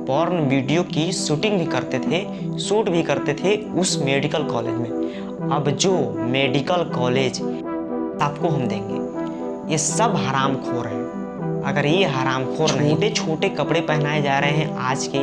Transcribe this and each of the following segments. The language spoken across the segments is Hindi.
पॉर्न वीडियो की शूटिंग भी करते थे, शूट भी करते थे उस मेडिकल कॉलेज में। अब जो मेडिकल कॉलेज आपको हम देंगे, ये सब हरामखोर हैं। अगर ये हरामखोर नहीं, छोटे छोटे कपड़े पहनाए जा रहे हैं आज के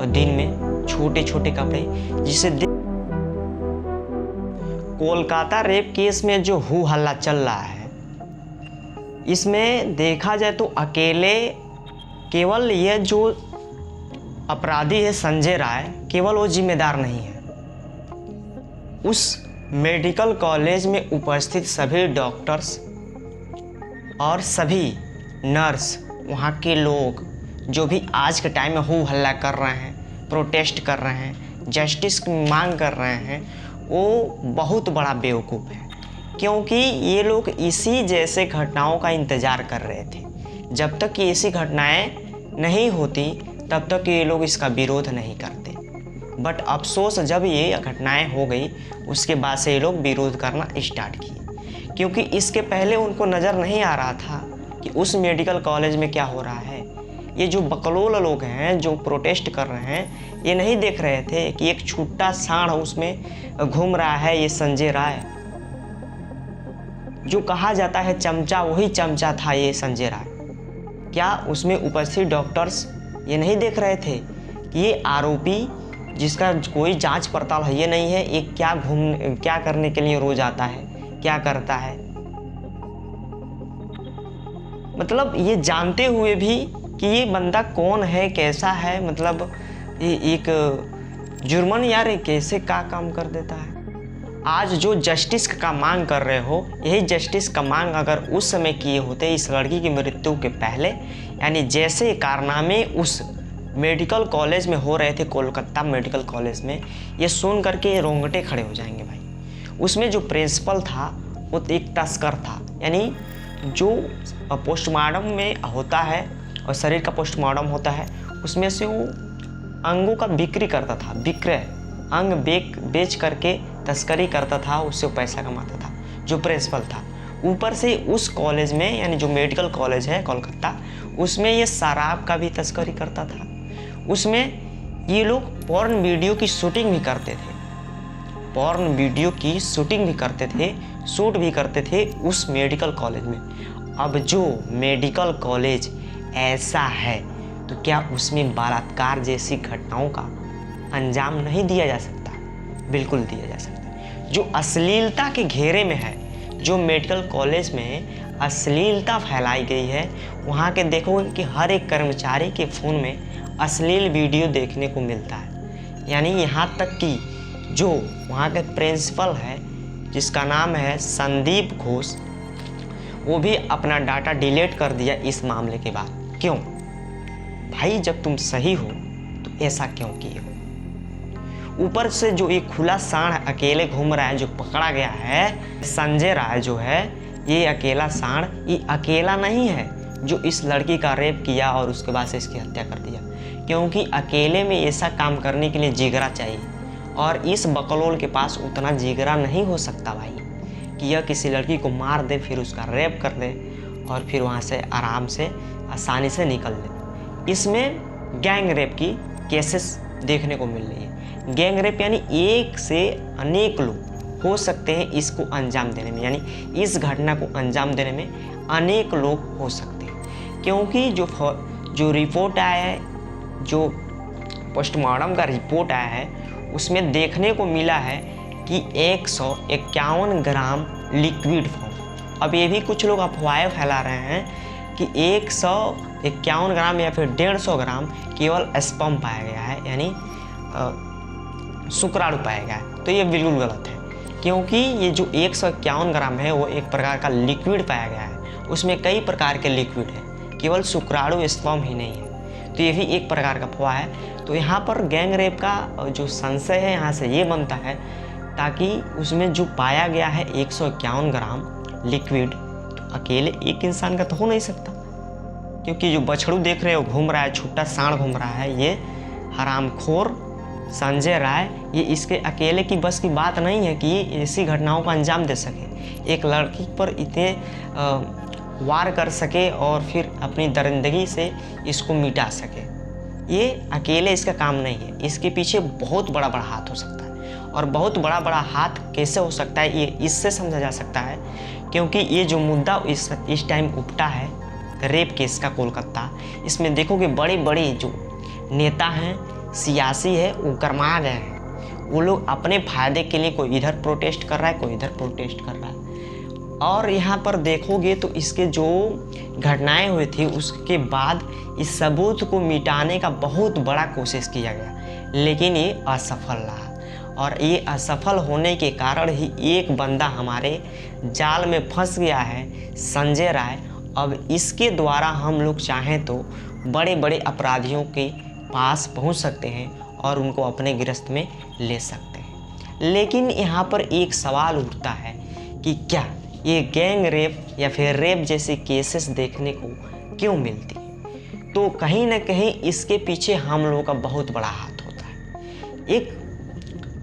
दिन में, छोटे छोटे कपड़े, जिसे कोलकाता रेप केस में जो हू हल्ला चल रहा है, इसमें देखा जाए तो अकेले केवल ये जो अपराधी है संजय राय, केवल वो जिम्मेदार नहीं है। उस मेडिकल कॉलेज में उपस्थित सभी डॉक्टर्स और सभी नर्स, वहाँ के लोग जो भी आज के टाइम में हू हल्ला कर रहे हैं, प्रोटेस्ट कर रहे हैं, जस्टिस की मांग कर रहे हैं, वो बहुत बड़ा बेवकूफ़ है। क्योंकि ये लोग इसी जैसे घटनाओं का इंतज़ार कर रहे थे। जब तक कि ऐसी घटनाएं नहीं होती तब तक ये लोग इसका विरोध नहीं करते। बट अफसोस, जब ये घटनाएं हो गई उसके बाद से ये लोग विरोध करना स्टार्ट किए। क्योंकि इसके पहले उनको नज़र नहीं आ रहा था कि उस मेडिकल कॉलेज में क्या हो रहा है। ये जो बकलोल लोग हैं जो प्रोटेस्ट कर रहे हैं, ये नहीं देख रहे थे कि एक छोटा सांड उसमें घूम रहा है। ये संजय राय, जो कहा जाता है चमचा, वही चमचा था ये संजय राय। क्या उसमें उपस्थित डॉक्टर्स ये नहीं देख रहे थे कि ये आरोपी जिसका कोई जांच पड़ताल है ये नहीं है, ये क्या करने के लिए रोज आता है, क्या करता है। मतलब ये जानते हुए भी कि ये बंदा कौन है, कैसा है, मतलब ये एक जुर्मन यार, ये कैसे क्या काम कर देता है। आज जो जस्टिस का मांग कर रहे हो, यही जस्टिस का मांग अगर उस समय किए होते, इस लड़की की मृत्यु के पहले, यानी जैसे कारनामे उस मेडिकल कॉलेज में हो रहे थे, कोलकाता मेडिकल कॉलेज में, ये सुन करके रोंगटे खड़े हो जाएंगे भाई। उसमें जो प्रिंसिपल था वो एक तस्कर था, यानी जो पोस्टमार्टम में होता है और शरीर का पोस्टमार्टम होता है, उसमें से वो अंगों का बिक्री करता था, विक्रय, अंग बेच करके तस्करी करता था, उससे पैसा कमाता था जो प्रिंसिपल था। ऊपर से उस कॉलेज में, यानी जो मेडिकल कॉलेज है कोलकाता, उसमें ये शराब का भी तस्करी करता था। उसमें ये लोग पॉर्न वीडियो की शूटिंग भी करते थे, पॉर्न वीडियो की शूटिंग भी करते थे, शूट भी करते थे उस मेडिकल कॉलेज में। अब जो मेडिकल कॉलेज ऐसा है तो क्या उसमें बलात्कार जैसी घटनाओं का अंजाम नहीं दिया जा सकता? बिल्कुल दिया जा सकता है। जो अश्लीलता के घेरे में है, जो मेडिकल कॉलेज में अश्लीलता फैलाई गई है, वहाँ के देखोगे कि हर एक कर्मचारी के फ़ोन में अश्लील वीडियो देखने को मिलता है। यानी यहाँ तक कि जो वहाँ के प्रिंसिपल है, जिसका नाम है संदीप घोष, वो भी अपना डाटा डिलीट कर दिया इस मामले के बाद। क्यों भाई? जब तुम सही हो तो ऐसा क्यों किए हो? ऊपर से जो एक खुला सांड अकेले घूम रहा है, जो पकड़ा गया है, संजय राय जो है, ये अकेला सांड, ये अकेला नहीं है जो इस लड़की का रेप किया और उसके बाद से इसकी हत्या कर दिया। क्योंकि अकेले में ऐसा काम करने के लिए जिगरा चाहिए, और इस बकलोल के पास उतना जिगरा नहीं हो सकता भाई कि यह किसी लड़की को मार दे, फिर उसका रेप कर दे और फिर वहाँ से आराम से आसानी से निकल ले। इसमें गैंग रेप की केसेस देखने को मिल रही है। गैंग रेप यानी एक से अनेक लोग हो सकते हैं इसको अंजाम देने में, यानी इस घटना को अंजाम देने में अनेक लोग हो सकते हैं। क्योंकि जो रिपोर्ट आया है, जो पोस्टमार्टम का रिपोर्ट आया है, उसमें देखने को मिला है कि 151 ग्राम लिक्विड फॉर्म। अब ये भी कुछ लोग अफवाहें फैला रहे हैं कि 151 ग्राम या फिर 150 ग्राम केवल स्पर्म पाया गया है, यानी शुक्राणु पाया गया है। तो ये बिल्कुल गलत है, क्योंकि ये जो 151 ग्राम है वो एक प्रकार का लिक्विड पाया गया है। उसमें कई प्रकार के लिक्विड है, केवल शुक्राणु स्पर्म ही नहीं है। तो ये भी एक प्रकार का अफवाह है। तो यहाँ पर गैंग रेप का जो संशय है यहाँ से ये बनता है, ताकि उसमें जो पाया गया है 151 ग्राम लिक्विड, तो अकेले एक इंसान का तो हो नहीं सकता। क्योंकि जो बछड़ू देख रहे हो घूम रहा है, छोटा सांड घूम रहा है, ये हरामखोर संजय राय, ये इसके अकेले की बस की बात नहीं है कि ये ऐसी घटनाओं का अंजाम दे सके, एक लड़की पर इतने वार कर सके और फिर अपनी दरिंदगी से इसको मिटा सके। ये अकेले इसका काम नहीं है, इसके पीछे बहुत बड़ा बड़ा हाथ हो सकता है। और बहुत बड़ा बड़ा हाथ कैसे हो सकता है, ये इससे समझा जा सकता है क्योंकि ये जो मुद्दा इस टाइम उपटा है रेप केस का कोलकाता, इसमें देखोगे बड़े बड़े जो नेता हैं, सियासी है, वो गरमा गए हैं। वो लोग अपने फायदे के लिए कोई इधर प्रोटेस्ट कर रहा है, कोई इधर प्रोटेस्ट कर रहा है। और यहाँ पर देखोगे तो इसके जो घटनाएं हुई थी उसके बाद इस सबूत को मिटाने का बहुत बड़ा कोशिश किया गया, लेकिन ये असफल रहा। और ये असफल होने के कारण ही एक बंदा हमारे जाल में फंस गया है, संजय राय। अब इसके द्वारा हम लोग चाहें तो बड़े बड़े अपराधियों के पास पहुंच सकते हैं और उनको अपने गिरफ्त में ले सकते हैं। लेकिन यहाँ पर एक सवाल उठता है कि क्या ये गैंग रेप या फिर रेप जैसे केसेस देखने को क्यों मिलती? तो कहीं ना कहीं इसके पीछे हम लोगों का बहुत बड़ा हाथ होता है। एक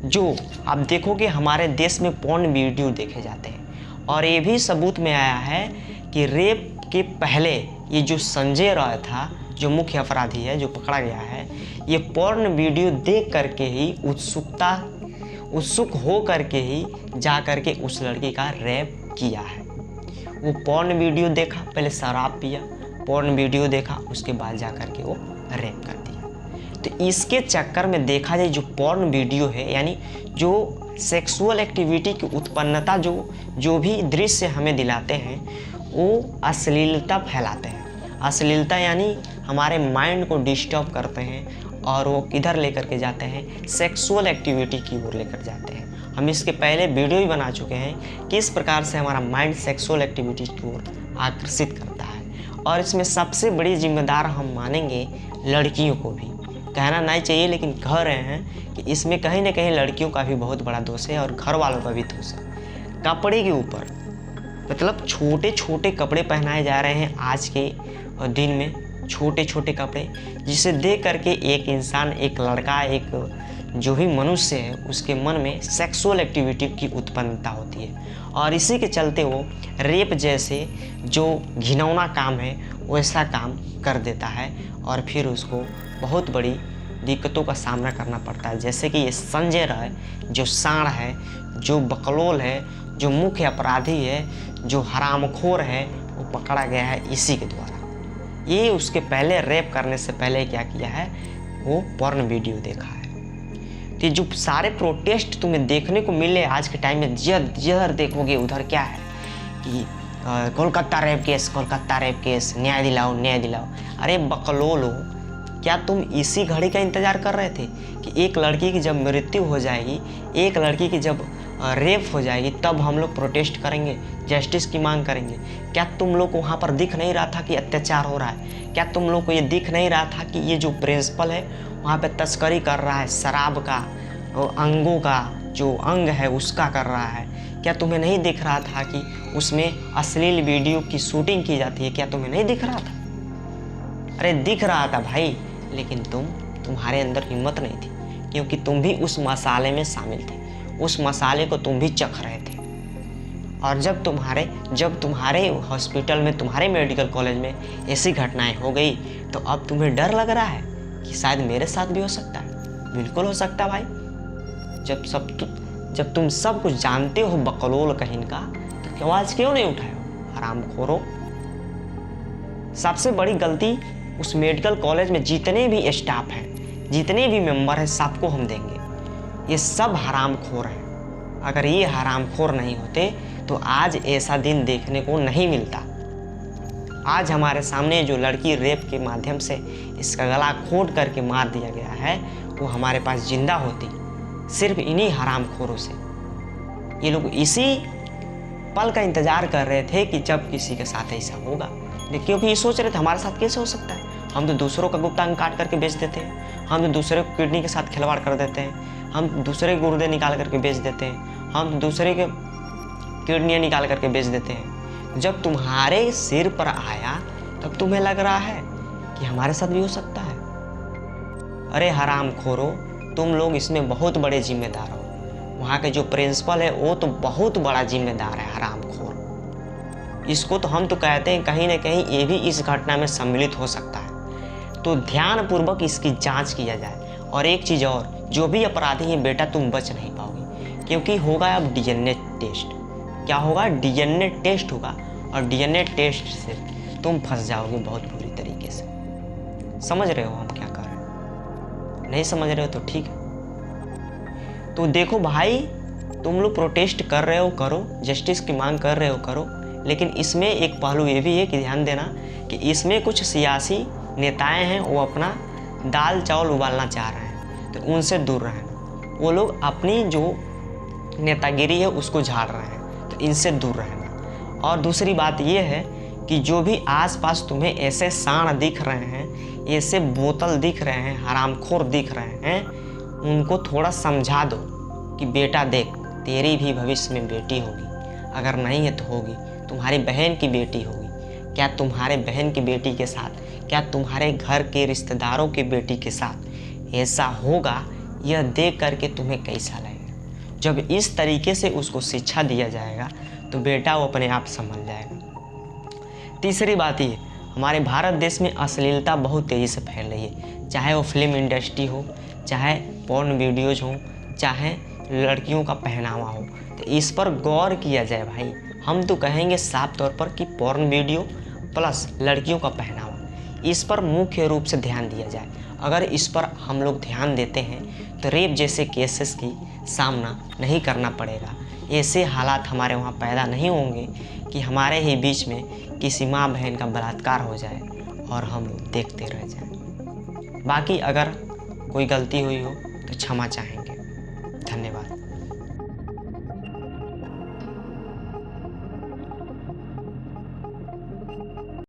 जो आप देखोगे हमारे देश में पोर्न वीडियो देखे जाते हैं और ये भी सबूत में आया है कि रेप के पहले ये जो संजय राय था, जो मुख्य अपराधी है, जो पकड़ा गया है, ये पोर्न वीडियो देख करके ही उत्सुक हो करके ही जा करके उस लड़की का रेप किया है। वो पोर्न वीडियो देखा, पहले शराब पिया, पोर्न वीडियो देखा, उसके बाद जा करके वो रेप कर दिया। तो इसके चक्कर में देखा जाए जो पोर्न वीडियो है, यानी जो सेक्सुअल एक्टिविटी की उत्पन्नता जो भी दृश्य हमें दिलाते हैं, वो अश्लीलता फैलाते हैं। अश्लीलता यानी हमारे माइंड को डिस्टर्ब करते हैं और वो किधर लेकर के जाते हैं, सेक्सुअल एक्टिविटी की ओर लेकर जाते हैं। हम इसके पहले वीडियो भी बना चुके हैं किस प्रकार से हमारा माइंड सेक्सुअल एक्टिविटी की ओर आकर्षित करता है। और इसमें सबसे बड़ी जिम्मेदार हम मानेंगे लड़कियों को भी। कहना नहीं चाहिए लेकिन कह रहे हैं कि इसमें कहीं ना कहीं लड़कियों का भी बहुत बड़ा दोष है और घर वालों का भी दोष है। कपड़े के ऊपर, मतलब छोटे छोटे कपड़े पहनाए जा रहे हैं आज के दिन में, छोटे छोटे कपड़े, जिसे देख करके एक इंसान, एक लड़का, एक जो भी मनुष्य है, उसके मन में सेक्सुअल एक्टिविटी की उत्पन्नता होती है और इसी के चलते वो रेप जैसे जो घिनौना काम है वैसा काम कर देता है और फिर उसको बहुत बड़ी दिक्कतों का सामना करना पड़ता है। जैसे कि ये संजय राय जो सांड है, जो बकलोल है, जो मुख्य अपराधी है, जो हरामखोर है, वो पकड़ा गया है इसी के द्वारा। ये उसके पहले रेप करने से पहले क्या किया है, वो पोर्न वीडियो देखा है। तो जो सारे प्रोटेस्ट तुम्हें देखने को मिले आज के टाइम में, जिधर देखोगे उधर क्या है कि Kolkata rape case, Kolkata rape case, न्याय दिलाओ, न्याय दिलाओ। अरे बकलोलो, क्या तुम इसी घड़ी का इंतज़ार कर रहे थे कि एक लड़की की जब मृत्यु हो जाएगी, एक लड़की की जब रेप हो जाएगी, तब हम लोग प्रोटेस्ट करेंगे, जस्टिस की मांग करेंगे? क्या तुम लोग को वहाँ पर दिख नहीं रहा था कि अत्याचार हो रहा है? क्या तुम लोग को ये दिख नहीं रहा था कि ये जो प्रिंसिपल है वहाँ पे तस्करी कर रहा है, शराब का, अंगों का जो अंग है उसका कर रहा है? क्या तुम्हें नहीं दिख रहा था कि उसमें अश्लील वीडियो की शूटिंग की जाती है? क्या तुम्हें नहीं दिख रहा था? अरे दिख रहा था भाई, लेकिन तुम्हारे अंदर हिम्मत नहीं थी क्योंकि तुम भी उस मसाले में शामिल थे, उस मसाले को तुम भी चख रहे थे। और जब तुम्हारे हॉस्पिटल में, तुम्हारे मेडिकल कॉलेज में ऐसी घटनाएं हो गई तो अब तुम्हें डर लग रहा है कि शायद मेरे साथ भी हो सकता है। बिल्कुल हो सकता है भाई। जब तुम सब कुछ जानते हो बकलोल कहीं का, तो आवाज क्यों नहीं उठाए हो हरामखोरो? सबसे बड़ी गलती उस मेडिकल कॉलेज में जितने भी स्टाफ हैं, जितने भी मेंबर हैं, सबको हम देंगे। ये सब हरामखोर हैं। अगर ये हरामखोर नहीं होते तो आज ऐसा दिन देखने को नहीं मिलता। आज हमारे सामने जो लड़की रेप के माध्यम से इसका गला घोंट करके मार दिया गया है, वो हमारे पास जिंदा होती सिर्फ इन्हीं हरामखोरों से। ये लोग इसी पल का इंतजार कर रहे थे कि जब किसी के साथ ऐसा होगा, क्योंकि ये सोच रहे थे हमारे साथ कैसे हो सकता है। हम तो दूसरों का गुप्तांग काट करके बेच देते हैं, हम तो दूसरे को किडनी के साथ खिलवाड़ कर देते हैं, हम दूसरे के गुर्दे निकाल करके बेच देते हैं, हम दूसरे के किडनियाँ निकाल करके बेच देते हैं। जब तुम्हारे सिर पर आया तब तुम्हें लग रहा है कि हमारे साथ भी हो सकता है। अरे हरामखोरो, तुम लोग इसमें बहुत बड़े जिम्मेदार हो। वहाँ के जो प्रिंसिपल है वो तो बहुत बड़ा जिम्मेदार है, हरामखोर। इसको तो हम तो कहते हैं कहीं ना कहीं ये भी इस घटना में सम्मिलित हो सकता है। तो ध्यानपूर्वक इसकी जांच किया जाए। और एक चीज़ और, जो भी अपराधी है बेटा तुम बच नहीं पाओगे, क्योंकि होगा अब डीएनए टेस्ट। क्या होगा? डीएनए टेस्ट होगा, और डीएनए टेस्ट से तुम फंस जाओगे बहुत बुरी तरीके से। समझ रहे हो हम क्या कर रहे हैं? नहीं समझ रहे हो तो ठीक है। तो देखो भाई, तुम लोग प्रोटेस्ट कर रहे हो करो, जस्टिस की मांग कर रहे हो करो, लेकिन इसमें एक पहलू ये भी है कि ध्यान देना कि इसमें कुछ सियासी नेताएं हैं, वो अपना दाल चावल उबालना चाह रहे हैं, तो उनसे दूर रहना। वो लोग अपनी जो नेतागिरी है उसको झाड़ रहे हैं, तो इनसे दूर रहना। और दूसरी बात ये है कि जो भी आसपास तुम्हें ऐसे सांड दिख रहे हैं, ऐसे बोतल दिख रहे हैं, हरामखोर दिख रहे हैं, उनको थोड़ा समझा दो कि बेटा देख, तेरी भी भविष्य में बेटी होगी, अगर नहीं है तो होगी, तुम्हारी बहन की बेटी होगी। क्या तुम्हारे बहन की बेटी के साथ, क्या तुम्हारे घर के रिश्तेदारों की बेटी के साथ ऐसा होगा? यह देख करके तुम्हें कैसा लगेगा? जब इस तरीके से उसको शिक्षा दिया जाएगा तो बेटा वो अपने आप समझ जाएगा। तीसरी बात ये, हमारे भारत देश में अश्लीलता बहुत तेज़ी से फैल रही है, चाहे वो फिल्म इंडस्ट्री हो, चाहे पोर्न वीडियोज हो, चाहे लड़कियों का पहनावा हो। तो इस पर गौर किया जाए भाई। हम तो कहेंगे साफ तौर पर कि पोर्न वीडियो प्लस लड़कियों का पहनावा, इस पर मुख्य रूप से ध्यान दिया जाए। अगर इस पर हम लोग ध्यान देते हैं तो रेप जैसे केसेस की सामना नहीं करना पड़ेगा। ऐसे हालात हमारे वहाँ पैदा नहीं होंगे कि हमारे ही बीच में किसी माँ बहन का बलात्कार हो जाए और हम देखते रह जाएं। बाकी अगर कोई गलती हुई हो तो क्षमा चाहेंगे। धन्यवाद।